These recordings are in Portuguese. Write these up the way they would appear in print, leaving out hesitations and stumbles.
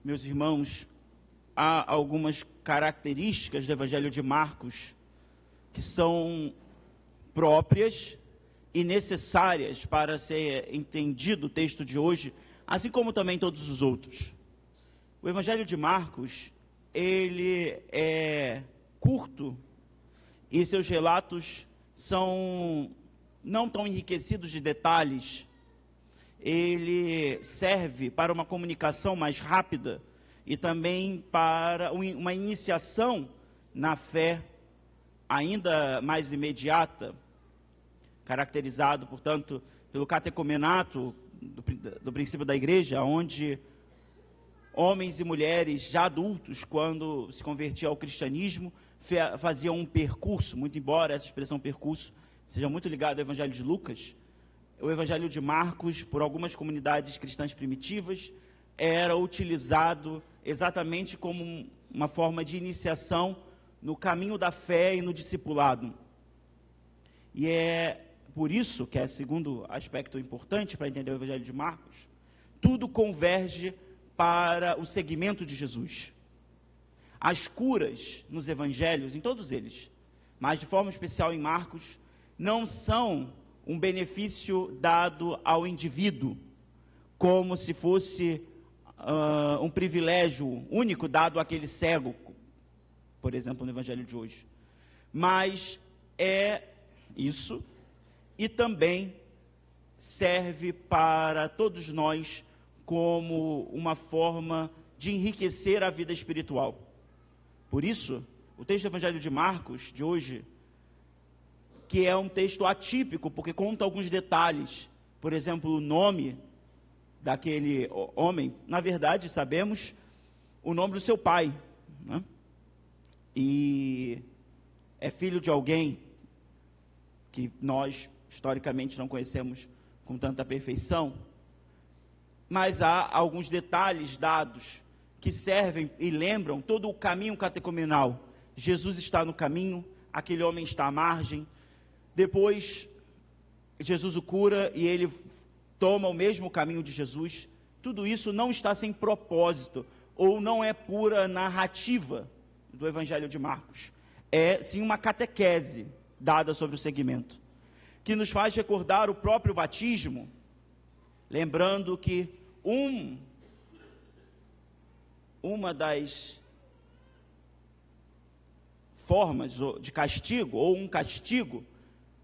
meus irmãos, há algumas características do Evangelho de Marcos que são próprias e necessárias para ser entendido o texto de hoje, assim como também todos os outros. O Evangelho de Marcos, ele é curto e seus relatos são não tão enriquecidos de detalhes. Ele serve para uma comunicação mais rápida e também para uma iniciação na fé ainda mais imediata, caracterizado, portanto, pelo catecumenato do princípio da igreja, onde homens e mulheres já adultos, quando se convertiam ao cristianismo, faziam um percurso, muito embora essa expressão percurso seja muito ligada ao Evangelho de Lucas. O Evangelho de Marcos, por algumas comunidades cristãs primitivas, era utilizado exatamente como uma forma de iniciação no caminho da fé e no discipulado. E é por isso que é segundo aspecto importante para entender o Evangelho de Marcos, tudo converge para o seguimento de Jesus. As curas nos evangelhos, em todos eles, mas de forma especial em Marcos, não são um benefício dado ao indivíduo, como se fosse um privilégio único dado àquele cego, por exemplo, no evangelho de hoje. Mas é isso, e também serve para todos nós como uma forma de enriquecer a vida espiritual. Por isso, o texto do Evangelho de Marcos, de hoje, que é um texto atípico, porque conta alguns detalhes, por exemplo, o nome daquele homem, na verdade, sabemos o nome do seu pai, né? E é filho de alguém que nós, historicamente, não conhecemos com tanta perfeição, mas há alguns detalhes dados que servem e lembram todo o caminho catecumenal. Jesus está no caminho, aquele homem está à margem, depois Jesus o cura e ele toma o mesmo caminho de Jesus. Tudo isso não está sem propósito, ou não é pura narrativa do Evangelho de Marcos. É sim uma catequese dada sobre o segmento, que nos faz recordar o próprio batismo, lembrando que uma das formas de castigo, ou um castigo,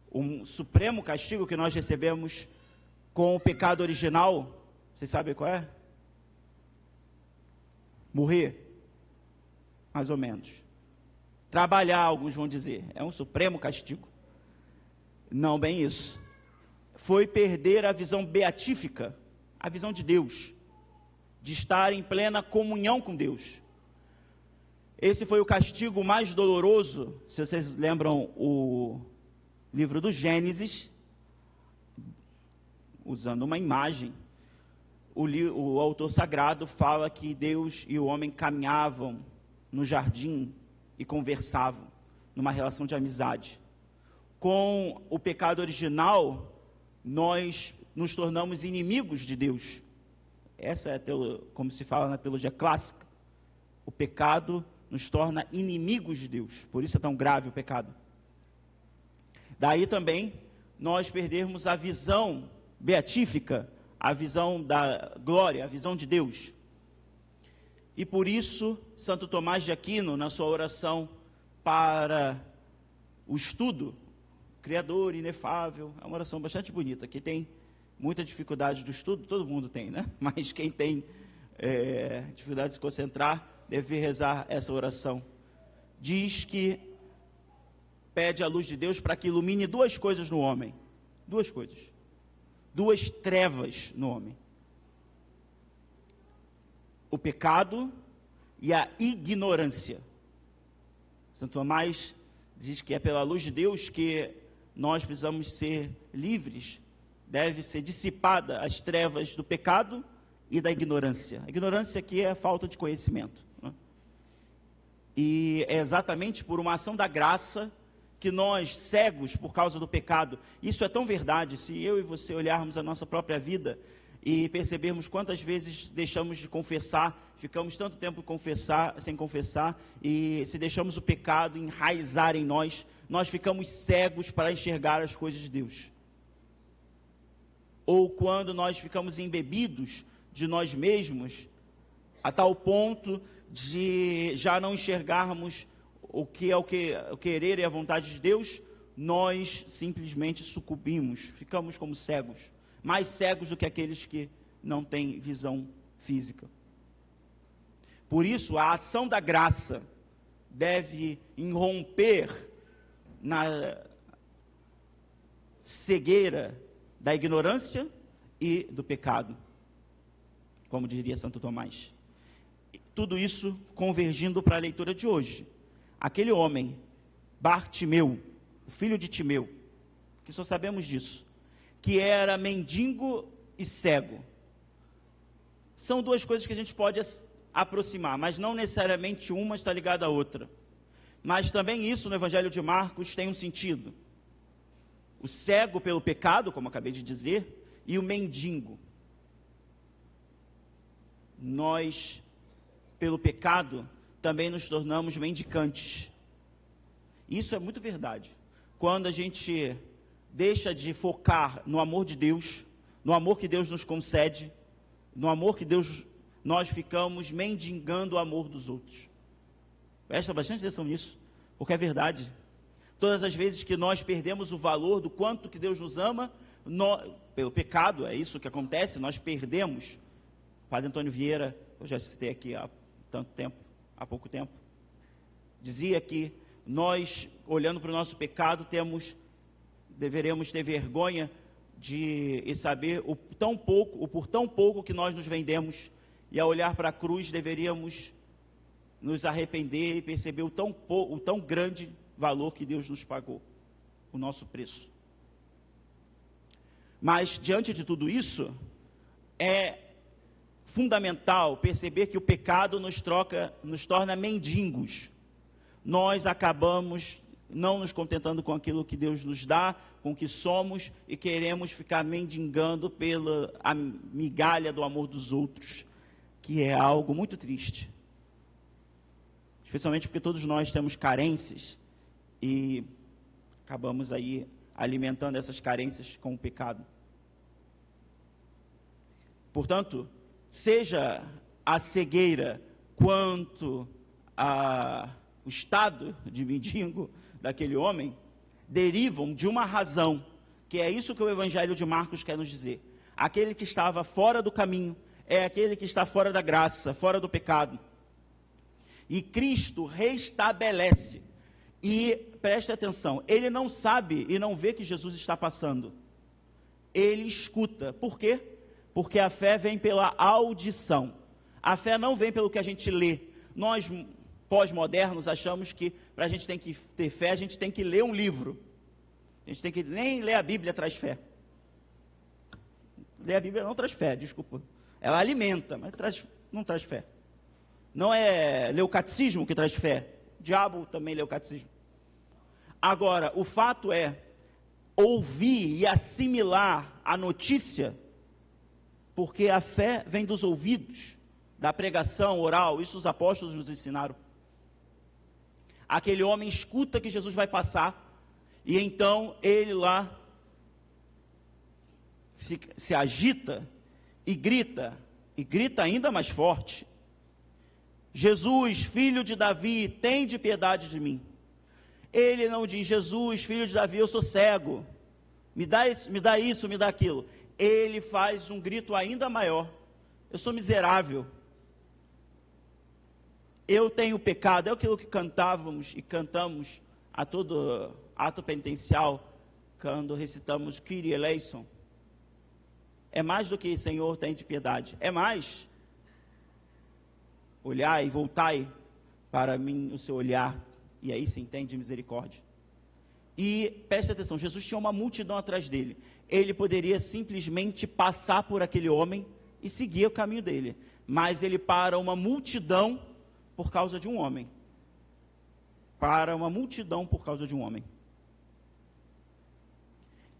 um supremo castigo que nós recebemos com o pecado original, vocês sabem qual é? Morrer, mais ou menos. Trabalhar, alguns vão dizer, é um supremo castigo. Não bem isso. Foi perder a visão beatífica, a visão de Deus, de estar em plena comunhão com Deus. Esse foi o castigo mais doloroso, se vocês lembram o livro do Gênesis, usando uma imagem, o autor sagrado fala que Deus e o homem caminhavam no jardim e conversavam, numa relação de amizade. Com o pecado original, nós nos tornamos inimigos de Deus. Essa é como se fala na teologia clássica. O pecado nos torna inimigos de Deus. Por isso é tão grave o pecado. Daí também nós perdermos a visão beatífica, a visão da glória, a visão de Deus. E por isso, Santo Tomás de Aquino, na sua oração para o estudo, Criador inefável, é uma oração bastante bonita, que tem muita dificuldade do estudo, todo mundo tem, né? Mas quem tem dificuldade de se concentrar, deve rezar essa oração. Diz que pede a luz de Deus para que ilumine duas coisas no homem. Duas coisas. Duas trevas no homem. O pecado e a ignorância. Santo Tomás diz que é pela luz de Deus que nós precisamos ser livres, deve ser dissipada as trevas do pecado e da ignorância. A ignorância aqui é a falta de conhecimento, né? E é exatamente por uma ação da graça que nós, cegos por causa do pecado, isso é tão verdade, se eu e você olharmos a nossa própria vida e percebermos quantas vezes deixamos de confessar, ficamos tanto tempo sem confessar, e se deixamos o pecado enraizar em nós, nós ficamos cegos para enxergar as coisas de Deus. Ou quando nós ficamos embebidos de nós mesmos, a tal ponto de já não enxergarmos o que é o querer e a vontade de Deus, nós simplesmente sucumbimos, ficamos como cegos, mais cegos do que aqueles que não têm visão física. Por isso, a ação da graça deve irromper na cegueira da ignorância e do pecado, como diria Santo Tomás. Tudo isso convergindo para a leitura de hoje. Aquele homem, Bartimeu, o filho de Timeu, que só sabemos disso, que era mendigo e cego. São duas coisas que a gente pode aproximar, mas não necessariamente uma está ligada à outra. Mas também isso no Evangelho de Marcos tem um sentido. O cego pelo pecado, como acabei de dizer, e o mendigo. Nós, pelo pecado, também nos tornamos mendicantes. Isso é muito verdade. Quando a gente deixa de focar no amor de Deus, no amor que Deus nos concede, no amor que Deus, nós ficamos mendigando o amor dos outros. Presta bastante atenção nisso, porque é verdade. Todas as vezes que nós perdemos o valor do quanto que Deus nos ama, pelo pecado, é isso que acontece, nós perdemos. O Padre Antônio Vieira, eu já citei aqui há pouco tempo, dizia que nós, olhando para o nosso pecado, deveremos ter vergonha de saber por tão pouco que nós nos vendemos, e ao olhar para a cruz deveríamos nos arrepender e perceber o tão grande valor que Deus nos pagou, o nosso preço. Mas diante de tudo isso, é fundamental perceber que o pecado nos torna mendigos. Nós acabamos não nos contentando com aquilo que Deus nos dá, com o que somos, e queremos ficar mendigando pela migalha do amor dos outros, que é algo muito triste. Especialmente porque todos nós temos carências e acabamos aí alimentando essas carências com o pecado. Portanto, seja a cegueira quanto o estado de mendigo daquele homem, derivam de uma razão, que é isso que o Evangelho de Marcos quer nos dizer. Aquele que estava fora do caminho é aquele que está fora da graça, fora do pecado. E Cristo restabelece. E preste atenção, ele não sabe e não vê que Jesus está passando. Ele escuta. Por quê? Porque a fé vem pela audição. A fé não vem pelo que a gente lê. Nós, pós-modernos, achamos que para a gente ter fé, a gente tem que ler um livro. A gente tem que nem ler a Bíblia traz fé. Ler a Bíblia não traz fé, desculpa. Ela alimenta, mas não traz fé. Não é ler o catecismo que traz fé. O diabo também lê o catecismo. Agora, o fato é ouvir e assimilar a notícia, porque a fé vem dos ouvidos, da pregação oral, isso os apóstolos nos ensinaram. Aquele homem escuta que Jesus vai passar, e então ele lá se agita e grita ainda mais forte: Jesus, filho de Davi, tende piedade de mim. Ele não diz: Jesus, filho de Davi, eu sou cego, me dá isso, me dá aquilo. Ele faz um grito ainda maior: eu sou miserável, eu tenho pecado. É aquilo que cantávamos e cantamos a todo ato penitencial, quando recitamos Kyrie eleison. É mais do que Senhor, tende piedade, é mais: olhai e voltai para mim o seu olhar, e aí se entende misericórdia. E preste atenção, Jesus tinha uma multidão atrás dele. Ele poderia simplesmente passar por aquele homem e seguir o caminho dele, mas ele para uma multidão por causa de um homem. Para uma multidão por causa de um homem.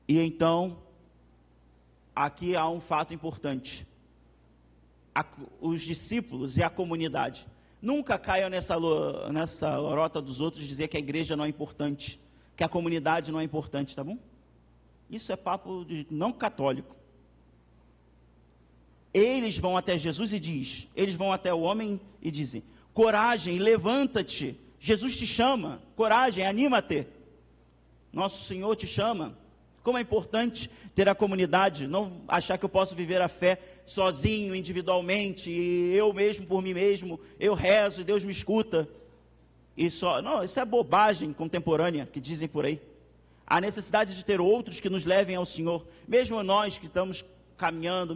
E então, aqui há um fato importante. Os discípulos e a comunidade. Nunca caiam nessa lorota dos outros dizer que a igreja não é importante, que a comunidade não é importante, tá bom? Isso é papo de não católico. Eles vão até Jesus e eles vão até o homem e dizem: coragem, levanta-te, Jesus te chama, coragem, anima-te, nosso Senhor te chama. Como é importante ter a comunidade, não achar que eu posso viver a fé sozinho, individualmente, e eu mesmo por mim mesmo, eu rezo e Deus me escuta. Não, isso é bobagem contemporânea que dizem por aí. A necessidade de ter outros que nos levem ao Senhor, mesmo nós que estamos caminhando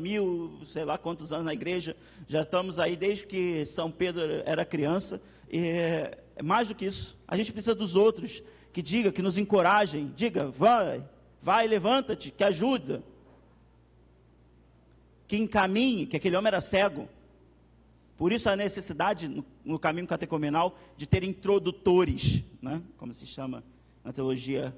sei lá quantos anos na igreja, já estamos aí desde que São Pedro era criança, e é mais do que isso, a gente precisa dos outros, que nos encorajem, diga, vai, levanta-te, que ajuda, que encaminhe, que aquele homem era cego. Por isso a necessidade no caminho catecumenal de ter introdutores, né? Como se chama na teologia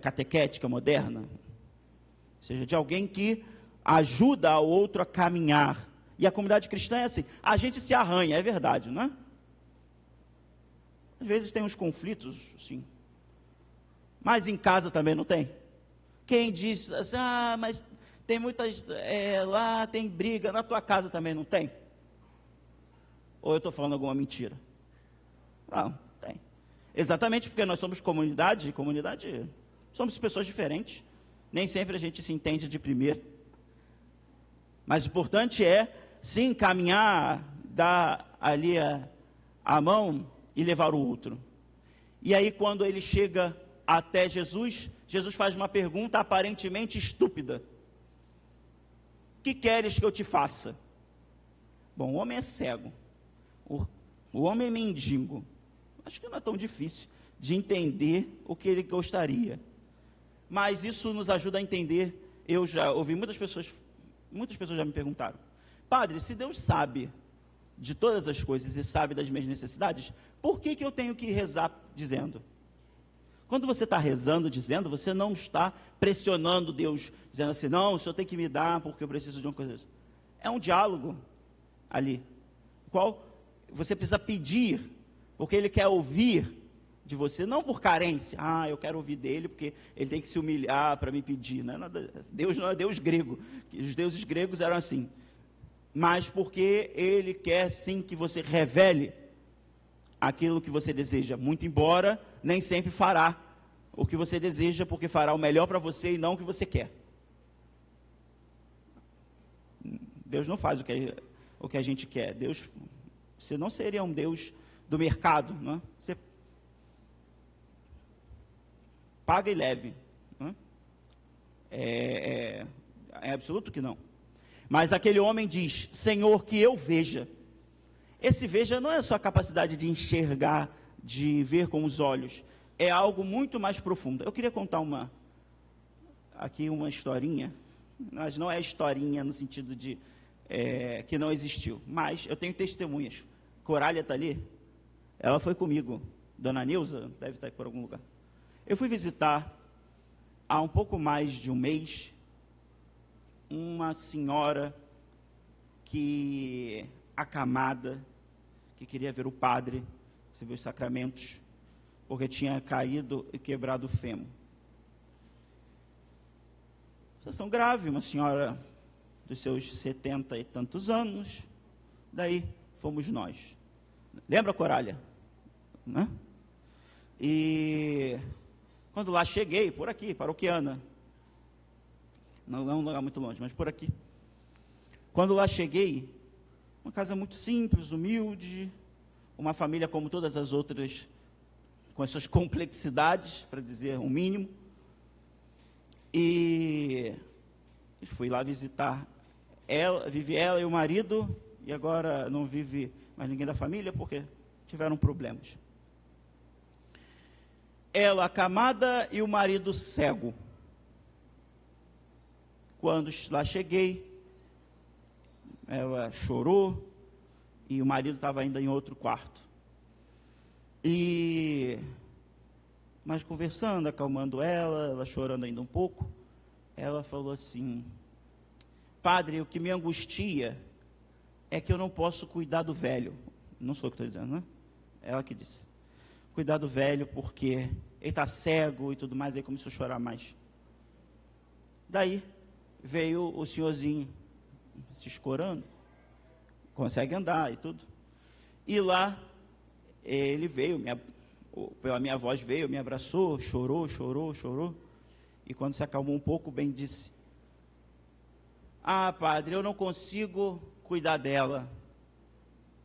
catequética moderna, ou seja, de alguém que ajuda ao outro a caminhar. E a comunidade cristã é assim, a gente se arranha, é verdade, não é? Às vezes tem uns conflitos, sim, mas em casa também não tem? Quem diz assim, mas tem muitas, lá tem briga, na tua casa também não tem? Ou eu estou falando alguma mentira? Não, tem. Exatamente porque nós somos comunidade, somos pessoas diferentes, nem sempre a gente se entende de primeiro, mas o importante é, sim, caminhar, dar ali a mão e levar o outro. E aí quando ele chega até Jesus, Jesus faz uma pergunta aparentemente estúpida: que queres que eu te faça? Bom, o homem é cego, o homem é mendigo, acho que não é tão difícil de entender o que ele gostaria, mas isso nos ajuda a entender. Eu já ouvi muitas pessoas já me perguntaram: padre, se Deus sabe de todas as coisas e sabe das minhas necessidades, por que eu tenho que rezar dizendo? Quando você está rezando dizendo, você não está pressionando Deus, dizendo assim, não, o Senhor tem que me dar porque eu preciso de uma coisa. É um diálogo ali, qual você precisa pedir, porque Ele quer ouvir de você, não por carência, eu quero ouvir dele porque ele tem que se humilhar para me pedir, não é nada, Deus não é Deus grego, os deuses gregos eram assim, mas porque Ele quer sim que você revele aquilo que você deseja, muito embora nem sempre fará o que você deseja, porque fará o melhor para você e não o que você quer. Deus não faz o que a gente quer. Deus, você não seria um Deus do mercado, não é? Você paga e leve, não é? É absoluto que não. Mas aquele homem diz, Senhor, que eu veja. Esse veja não é a sua capacidade de enxergar, de ver com os olhos, é algo muito mais profundo. Eu queria contar uma historinha, mas não é historinha no sentido de que não existiu, mas eu tenho testemunhas. Corália está ali, ela foi comigo, Dona Neuza, deve estar aí por algum lugar. Eu fui visitar, há um pouco mais de um mês, uma senhora acamada, que queria ver o padre, receber os sacramentos, porque tinha caído e quebrado o fêmur. Situação grave, uma senhora dos seus 70 e tantos anos, daí fomos nós. Lembra, Corália? Né? E quando lá cheguei, por aqui, paroquiana, não é um lugar muito longe, mas por aqui. Quando lá cheguei, uma casa muito simples, humilde, uma família como todas as outras, com as suas complexidades, para dizer o mínimo. E fui lá visitar ela, vive ela e o marido, e agora não vive mais ninguém da família, porque tiveram problemas. Ela acamada e o marido cego. Quando lá cheguei, ela chorou e o marido estava ainda em outro quarto. Mas conversando, acalmando ela chorando ainda um pouco, ela falou assim, padre, o que me angustia é que eu não posso cuidar do velho. Não sou eu que estou dizendo, né? Ela que disse. Cuidar do velho porque ele está cego e tudo mais. Aí começou a chorar mais. Daí veio o senhorzinho se escorando, consegue andar e tudo. E lá ele veio, pela minha voz veio, me abraçou, chorou. E quando se acalmou um pouco, bem disse: ah, padre, eu não consigo cuidar dela.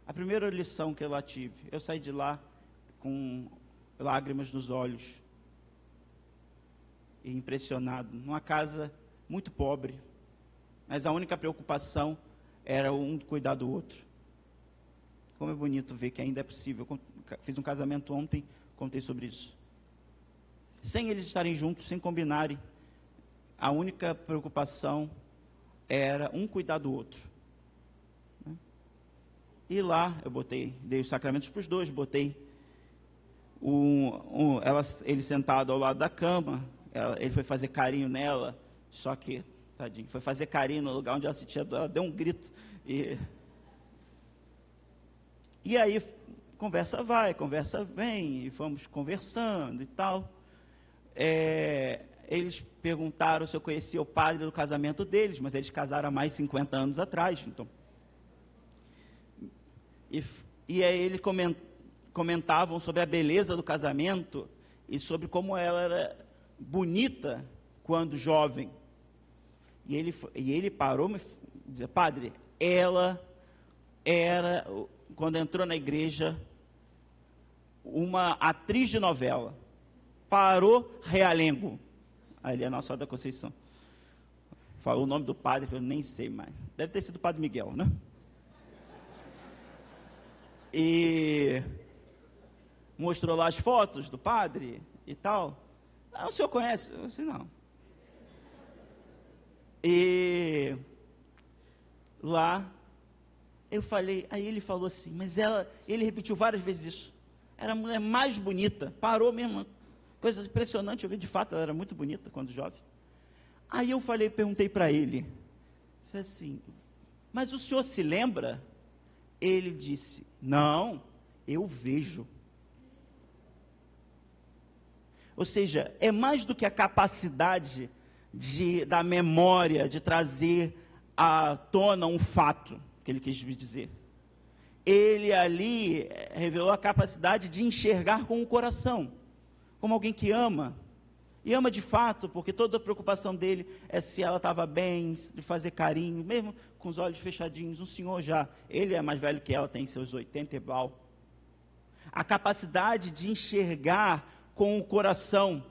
A primeira lição que eu lá tive, eu saí de lá com lágrimas nos olhos, e impressionado, numa casa muito pobre, mas a única preocupação era um cuidar do outro. Como é bonito ver que ainda é possível. Eu fiz um casamento ontem, contei sobre isso. Sem eles estarem juntos, sem combinarem, a única preocupação era um cuidar do outro. E lá eu dei os sacramentos para os dois, botei ele sentado ao lado da cama, ele foi fazer carinho nela, só que, tadinho, foi fazer carinho no lugar onde ela se tinha dor, ela deu um grito. E aí, conversa vai, conversa vem, e fomos conversando e tal. Eles perguntaram se eu conhecia o padre do casamento deles, mas eles casaram há mais de 50 anos atrás, então. E aí eles comentavam sobre a beleza do casamento e sobre como ela era bonita quando jovem. E ele parou e me disse: padre, ela era, quando entrou na igreja, uma atriz de novela. Parou Realengo. Ali é a Nossa Senhora da Conceição. Falou o nome do padre que eu nem sei mais. Deve ter sido o padre Miguel, né? E mostrou lá as fotos do padre e tal. Ah, o senhor conhece? Eu disse: não. E lá eu falei, aí ele falou assim, mas ele repetiu várias vezes isso. Era a mulher mais bonita, parou mesmo, coisa impressionante, eu vi, de fato, ela era muito bonita quando jovem. Aí eu perguntei para ele, assim, mas o senhor se lembra? Ele disse: não, eu vejo. Ou seja, é mais do que a capacidade da memória, de trazer à tona um fato, que ele quis me dizer. Ele ali revelou a capacidade de enxergar com o coração, como alguém que ama, e ama de fato, porque toda a preocupação dele é se ela estava bem, de fazer carinho, mesmo com os olhos fechadinhos. Um senhor já, ele é mais velho que ela, tem seus 80 e blau. A capacidade de enxergar com o coração,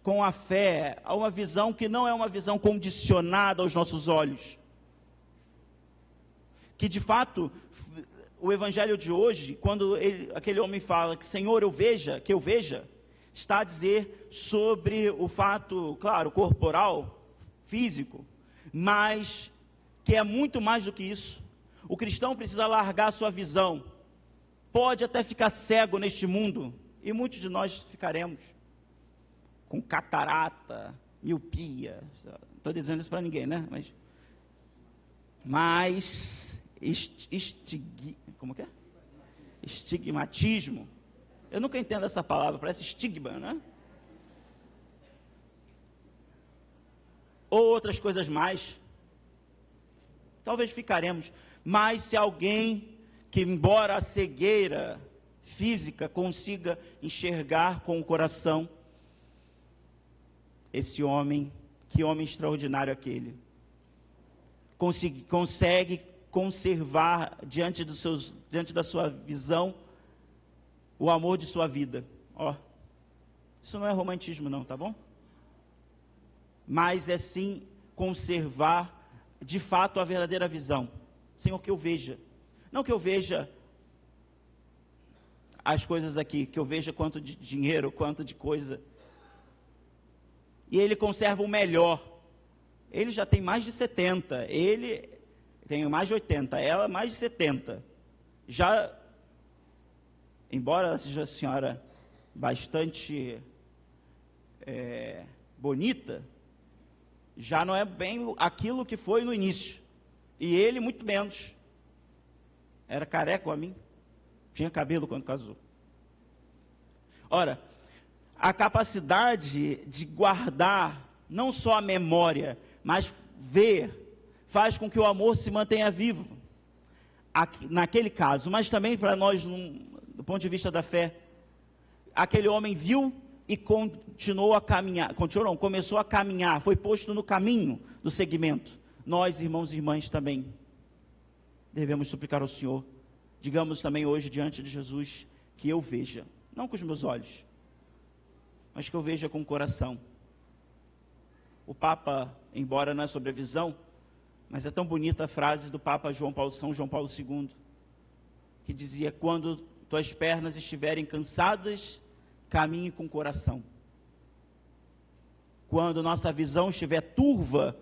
com a fé, a uma visão que não é uma visão condicionada aos nossos olhos. Que de fato, o evangelho de hoje, quando aquele homem fala que Senhor, que eu veja, está a dizer sobre o fato, claro, corporal, físico, mas que é muito mais do que isso. O cristão precisa largar a sua visão. Pode até ficar cego neste mundo, e muitos de nós ficaremos com catarata, miopia. Estou dizendo isso para ninguém, né? Mas como que é? Estigmatismo. Eu nunca entendo essa palavra, parece estigma, né? Ou outras coisas mais. Talvez ficaremos. Mas se alguém que, embora a cegueira física, consiga enxergar com o coração, esse homem, que homem extraordinário aquele, consegue conservar diante da sua visão o amor de sua vida. Isso não é romantismo não, tá bom? Mas é sim conservar de fato a verdadeira visão. Senhor, que eu veja, não que eu veja as coisas aqui, que eu veja quanto de dinheiro, quanto de coisa. E ele conserva o melhor. Ele já tem mais de 70, ele tem mais de 80, ela mais de 70. Já, embora ela seja uma senhora bastante bonita, já não é bem aquilo que foi no início. E ele muito menos. Era careca a mim. Tinha cabelo quando casou. Ora, a capacidade de guardar não só a memória, mas ver, faz com que o amor se mantenha vivo. Aqui, naquele caso, mas também para nós, do ponto de vista da fé, aquele homem viu e continuou a caminhar, começou a caminhar, foi posto no caminho do seguimento. Nós, irmãos e irmãs, também devemos suplicar ao Senhor. Digamos também hoje diante de Jesus, que eu veja, não com os meus olhos, mas que eu veja com o coração. O Papa, embora não é sobre a visão, mas é tão bonita a frase do Papa São João Paulo II, que dizia: quando tuas pernas estiverem cansadas, caminhe com o coração. Quando nossa visão estiver turva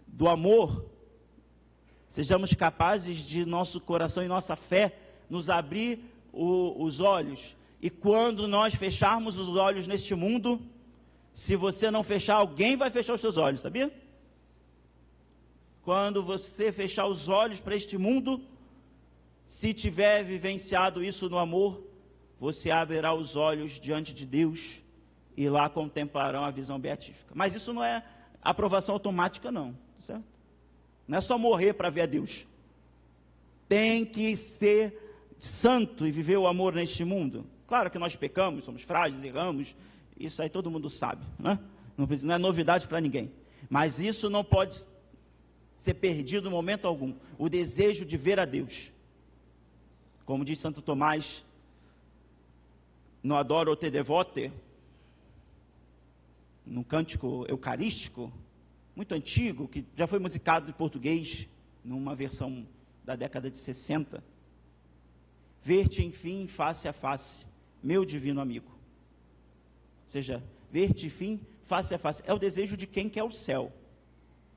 do amor, sejamos capazes de nosso coração e nossa fé nos abrir os olhos. E quando nós fecharmos os olhos neste mundo, se você não fechar, alguém vai fechar os seus olhos, sabia? Quando você fechar os olhos para este mundo, se tiver vivenciado isso no amor, você abrirá os olhos diante de Deus e lá contemplarão a visão beatífica. Mas isso não é aprovação automática, não, certo? Não é só morrer para ver a Deus. Tem que ser santo e viver o amor neste mundo. Claro que nós pecamos, somos frágeis, erramos, isso aí todo mundo sabe, né? Não é novidade para ninguém. Mas isso não pode ser perdido em momento algum. O desejo de ver a Deus. Como diz Santo Tomás, no Adoro te devote, num cântico eucarístico, muito antigo, que já foi musicado em português, numa versão da década de 60. Ver-te, enfim, face a face, meu divino amigo. Ou seja, ver-te, enfim, face a face. É o desejo de quem quer o céu.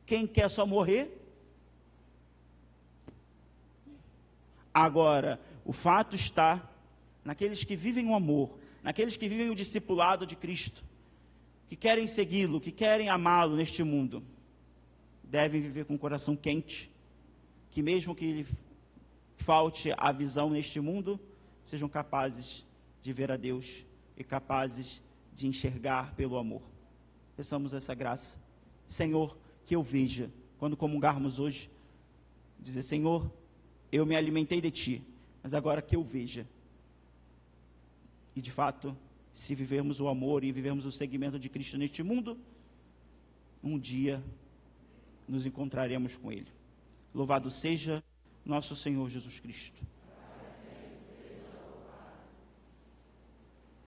Quem quer só morrer? Agora, o fato está naqueles que vivem o amor, naqueles que vivem o discipulado de Cristo, que querem segui-lo, que querem amá-lo neste mundo, devem viver com o coração quente, que mesmo que lhe falte a visão neste mundo, sejam capazes de ver a Deus e capazes de enxergar pelo amor. Peçamos essa graça. Senhor, que eu veja, quando comungarmos hoje, dizer: Senhor, eu me alimentei de Ti, mas agora que eu veja. E de fato, se vivermos o amor e vivermos o seguimento de Cristo neste mundo, um dia nos encontraremos com Ele. Louvado seja nosso Senhor Jesus Cristo.